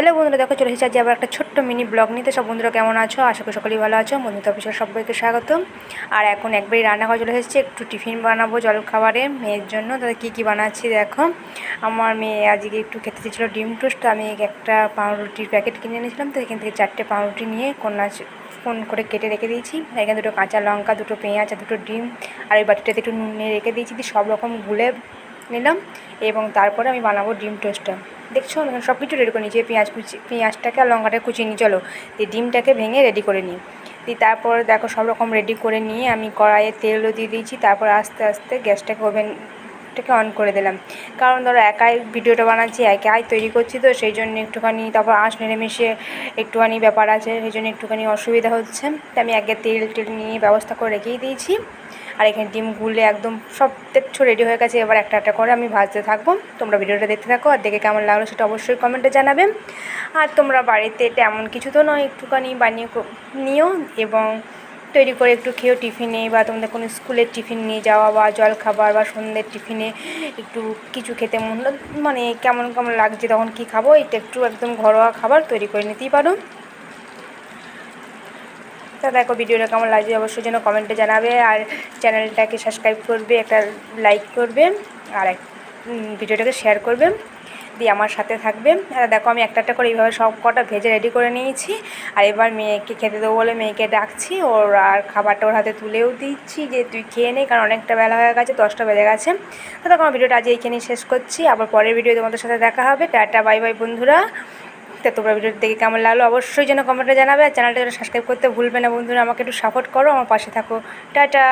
Hello বন্ধুরা, দেখো চলে এসেছি আজ আবার একটা ছোট্ট মিনি ব্লগ নিতে। সব বন্ধুরা কেমন আছো? আশা করি সকলেই ভালো আছো। বন্ধুত্ব অফিসের সবাইকে স্বাগতম। আর এখন একবারই রান্নাঘর চলে এসেছি, একটু টিফিন বানাবো জলখাবারে মেয়ের জন্য। তাদের কী কী বানাচ্ছি দেখো। আমার মেয়ে আজকে একটু খেতে চেয়েছিলো ডিম টোস্ট, তো আমি একটা পাউরুটির প্যাকেট কিনে এনেছিলাম, তো এখান থেকে 4টে পাউরুটি নিয়ে কোন করে কেটে রেখে দিয়েছি। এখানে 2টো কাঁচা লঙ্কা, 2টো পেঁয়াজ আর 2টো ডিম, আর এই বাটিটাতে একটু নুন নিয়ে রেখে দিয়েছি। দিয়ে সব রকম গুলে নিলাম এবং তারপরে আমি বানাবো ডিম টোস্টটা। দেখছো আমি সব কিছু রেডি করে নিয়েছি। পেঁয়াজটাকে আর লঙ্কাটা কুচিয়ে নিই, চলো দিয়ে ডিমটাকে ভেঙে রেডি করে নিই। দিয়ে তারপর দেখো সব রকম রেডি করে নিয়ে আমি কড়াইয়ে তেলও দিয়ে দিয়েছি। তারপর আস্তে আস্তে গ্যাসটাকে ওভেনটাকে অন করে দিলাম, কারণ ধরো একাই ভিডিওটা বানাচ্ছি, একাই তৈরি করছি, তো সেই জন্য একটুখানি তারপর আঁচ নেড়ে মিশিয়ে একটুখানি ব্যাপার আছে, সেই জন্য একটুখানি অসুবিধা হচ্ছে। তো আমি আগে তেল নিয়ে ব্যবস্থা করে রেখেই দিয়েছি। আর এখানে ডিমগুলো একদম সব দেখছো রেডি হয়ে গেছে। এবার একটা একটা করে আমি ভাজতে থাকবো। তোমরা ভিডিওটা দেখতে থাকো, আর দেখে কেমন লাগলো সেটা অবশ্যই কমেন্টে জানাবে। আর তোমরা বাড়িতে তেমন কিছু তো নয়, একটুখানি বানিয়ে নিও এবং তৈরি করে একটু খেয়েও টিফিনে, বা তোমাদের কোনো স্কুলের টিফিন নিয়ে যাওয়া, বা জলখাবার বা সন্ধ্যের টিফিনে একটু কিছু খেতে মন হলো, মানে কেমন কেমন লাগছে তখন কি খাবো, এটা একটু একদম ঘরোয়া খাবার তৈরি করে নিতেই পারো। তা দেখো ভিডিওটা কেমন লাগছে অবশ্যই যেন কমেন্টে জানাবে, আর চ্যানেলটাকে সাবস্ক্রাইব করবে, একটা লাইক করবে, আর ভিডিওটাকে শেয়ার করবে, দিয়ে আমার সাথে থাকবে। আর দেখো আমি একটা একটা করে এইভাবে সব কটা ভেজে রেডি করে নিয়েছি। আর এবার মেয়েকে খেতে দেবো বলে মেয়েকে ডাকছি, আর খাবারটা ওর হাতে তুলেও দিচ্ছি যে তুই খেয়ে নে, কারণ অনেকটা বেলা হয়ে গেছে, 10টা বেজে গেছে। তো দেখো আমার ভিডিওটা আজ এইখানেই শেষ করছি। আবার পরের ভিডিও তোমাদের সাথে দেখা হবে। টাটা বাই বাই বন্ধুরা। তো তোমরা ভিডিওটা দেখে কেমন লাগলো অবশ্যই যেন কমেন্টে জানাবে, আর চ্যানেলটা যেন সাবস্ক্রাইব করতে ভুলবে না বন্ধুরা। আমাকে একটু সাপোর্ট করো, আমার পাশে থাকো। টাটা।